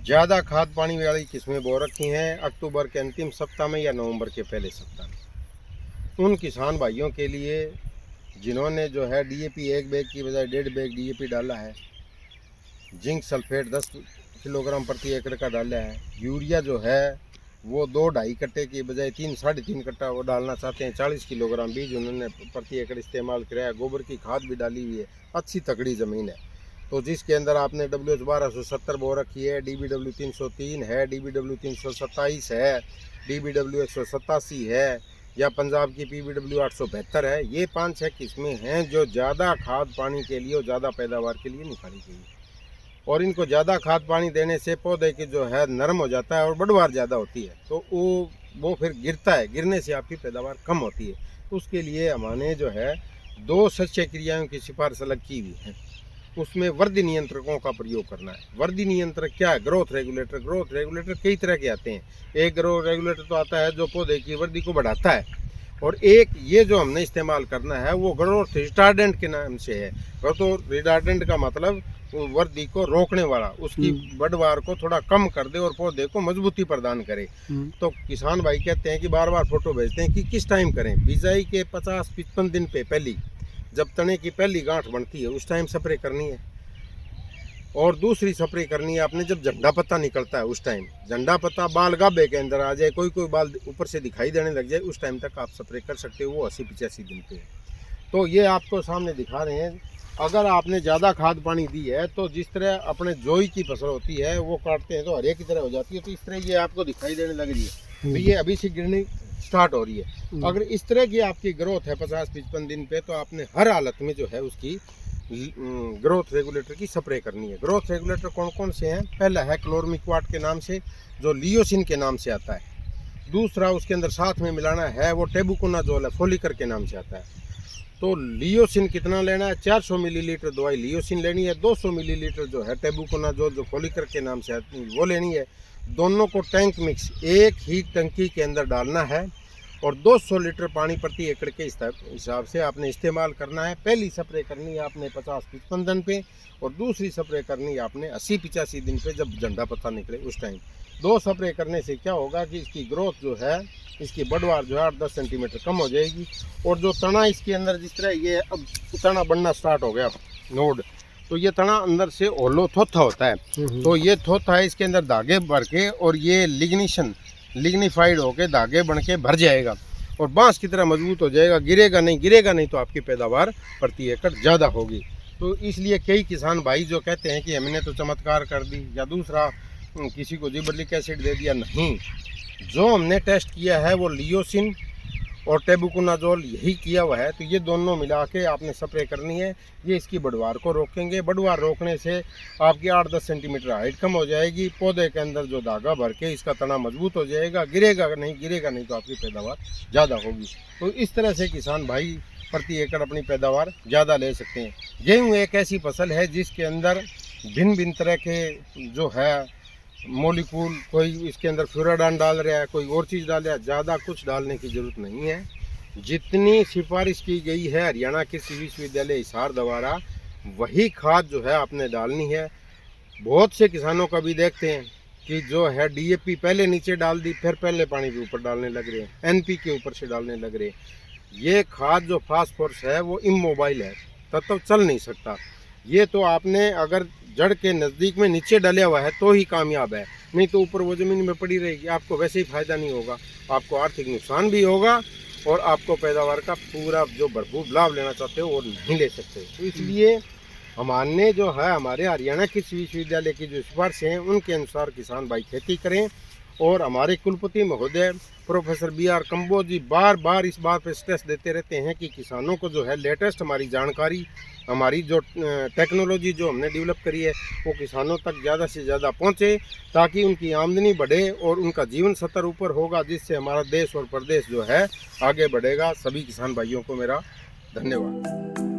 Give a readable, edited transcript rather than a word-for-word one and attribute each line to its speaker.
Speaker 1: ज़्यादा खाद पानी वाली किस्में बो रखी हैं अक्टूबर के अंतिम सप्ताह में या नवंबर के पहले सप्ताह में। उन किसान भाइयों के लिए जिन्होंने जो है डीएपी 1 बैग की बजाय 1.5 बैग डीएपी डाला है, जिंक सल्फेट 10 किलोग्राम प्रति एकड़ का डाला है, यूरिया जो है वो 2-2.5 कट्टे की बजाय 3-3.5 कट्टा वो डालना चाहते हैं, 40 किलोग्राम बीज उन्होंने प्रति एकड़ इस्तेमाल किया है, गोबर की खाद भी डाली हुई है, अच्छी तगड़ी ज़मीन है। तो जिसके अंदर आपने WH 1270 बो रखी है, DBW 303 है, DBW 327 है, DBW 187 है, या पंजाब की PBW 872 है। ये 5-6 किस्में हैं जो ज़्यादा खाद पानी के लिए और ज़्यादा पैदावार के लिए निकाली गई है। और इनको ज़्यादा खाद पानी देने से पौधे की जो है नरम हो जाता है और बढ़वार ज़्यादा होती है, तो वो फिर गिरता है, गिरने से आपकी पैदावार कम होती है। तो उसके लिए हमने जो है 2 सच्चे क्रियाओं की सिफारिश अलग की हुई है। उसमें वृद्धि नियंत्रकों का प्रयोग करना है। वृद्धि नियंत्रक क्या है? Growth regulator. ग्रोथ रेगुलेटर कई तरह के आते हैं। एक ग्रोथ रेगुलेटर तो आता है जो पौधे की वृद्धि को बढ़ाता है, और एक ये जो हमने इस्तेमाल करना है वो ग्रोथ रिटार्डेंट के नाम से है। ग्रोथ रिटार्डेंट का मतलब वृद्धि को रोकने वाला, उसकी बढ़वार को थोड़ा कम कर दे और पौधे को मजबूती प्रदान करे। तो किसान भाई कहते हैं कि बार बार फोटो भेजते हैं कि किस टाइम करें। बिजाई के 50-55 दिन पे पहली, जब तने की पहली गांठ बनती है उस टाइम स्प्रे करनी है, और दूसरी स्प्रे करनी है आपने जब झंडा पत्ता निकलता है उस टाइम। झंडा पत्ता बाल गाभे के अंदर आ जाए, कोई कोई बाल ऊपर से दिखाई देने लग जाए, उस टाइम तक आप स्प्रे कर सकते हो। वो 80-85 दिन पे। तो ये आपको सामने दिखा रहे हैं। अगर आपने ज़्यादा खाद पानी दी है तो जिस तरह अपने जोई की फसल होती है वो काटते हैं तो हरे की तरह हो जाती है, तो इस तरह ये आपको दिखाई देने लग रही है। तो ये अभी से गिरनी स्टार्ट हो रही है। अगर इस तरह की आपकी ग्रोथ है 50-55 दिन पे, तो आपने हर हालत में जो है उसकी ग्रोथ रेगुलेटर की स्प्रे करनी है। ग्रोथ रेगुलेटर कौन कौन से हैं? पहला है क्लोरमिक्वाट के नाम से, जो लियोसिन के नाम से आता है। दूसरा उसके अंदर साथ में मिलाना है वो टेबुकोनाजोल है, फोलिकर के नाम से आता है। तो लियोसिन कितना लेना है? 400 मिलीलीटर दवाई लियोसिन लेनी है। 200 मिलीलीटर जो है टेबुकोनाजोल जो फोलिकर के नाम से आती है वो लेनी है। दोनों को टैंक मिक्स एक ही टंकी के अंदर डालना है, और 200 लीटर पानी प्रति एकड़ के हिसाब से आपने इस्तेमाल करना है। पहली स्प्रे करनी है आपने 50-55 दिन पे, और दूसरी स्प्रे करनी है आपने 80-85 दिन पे, जब झंडा पत्ता निकले उस टाइम। 2 स्प्रे करने से क्या होगा कि इसकी ग्रोथ जो है, इसकी बढ़वार जो है 8-10 सेंटीमीटर कम हो जाएगी। और जो तना इसके अंदर जिस तरह ये अब तना बनना स्टार्ट हो गया नोड, तो ये तना अंदर से ओलो थोथा होता है। तो ये थोथा है, इसके अंदर धागे भर के, और ये लिग्निफाइड होके धागे बन के भर जाएगा और बांस की तरह मजबूत हो जाएगा। गिरेगा नहीं तो आपकी पैदावार प्रति एकड़ ज़्यादा होगी। तो इसलिए कई किसान भाई जो कहते हैं कि हमने तो चमत्कार कर दी या दूसरा किसी को जिबरलिक एसिड दे दिया, नहीं। जो हमने टेस्ट किया है वो लियोसिन और टेबुकोनाजोल यही किया हुआ है। तो ये दोनों मिला के आपने स्प्रे करनी है। ये इसकी बढ़वार को रोकेंगे। बढ़वार रोकने से आपकी 8-10 सेंटीमीटर हाइट कम हो जाएगी। पौधे के अंदर जो धागा भर के इसका तना मजबूत हो जाएगा। गिरेगा नहीं तो आपकी पैदावार ज़्यादा होगी। तो इस तरह से किसान भाई प्रति एकड़ अपनी पैदावार ज़्यादा ले सकते हैं। गेहूँ एक ऐसी फसल है जिसके अंदर भिन्न भिन्न तरह के जो है मोलिकूल, कोई इसके अंदर फ्लोराडान डाल रहा है, कोई और चीज़ डाल रहा है। ज़्यादा कुछ डालने की ज़रूरत नहीं है। जितनी सिफारिश की गई है हरियाणा कृषि विश्वविद्यालय हिसार द्वारा, वही खाद जो है आपने डालनी है। बहुत से किसानों का भी देखते हैं कि जो है डीएपी पहले नीचे डाल दी, फिर पहले पानी के ऊपर डालने लग रहे हैं, एनपी के ऊपर से डालने लग रहे हैं। ये खाद जो फास्फोरस है वो इमोबाइल है, तब चल नहीं सकता। ये तो आपने अगर जड़ के नज़दीक में नीचे डला हुआ है तो ही कामयाब है, नहीं तो ऊपर वो ज़मीन में पड़ी रहेगी, आपको वैसे ही फ़ायदा नहीं होगा। आपको आर्थिक नुकसान भी होगा और आपको पैदावार का पूरा जो भरपूर लाभ लेना चाहते हो वो नहीं ले सकते। तो इसलिए हमने जो है हमारे हरियाणा कृषि विश्वविद्यालय की जो सिफारिशें हैं उनके अनुसार किसान भाई खेती करें। और हमारे कुलपति महोदय प्रोफेसर BR कंबोज जी बार बार इस बात पर स्ट्रेस देते रहते हैं कि किसानों को जो है लेटेस्ट हमारी जानकारी, हमारी जो टेक्नोलॉजी जो हमने डेवलप करी है वो किसानों तक ज़्यादा से ज़्यादा पहुँचे, ताकि उनकी आमदनी बढ़े और उनका जीवन स्तर ऊपर होगा, जिससे हमारा देश और प्रदेश जो है आगे बढ़ेगा। सभी किसान भाइयों को मेरा धन्यवाद।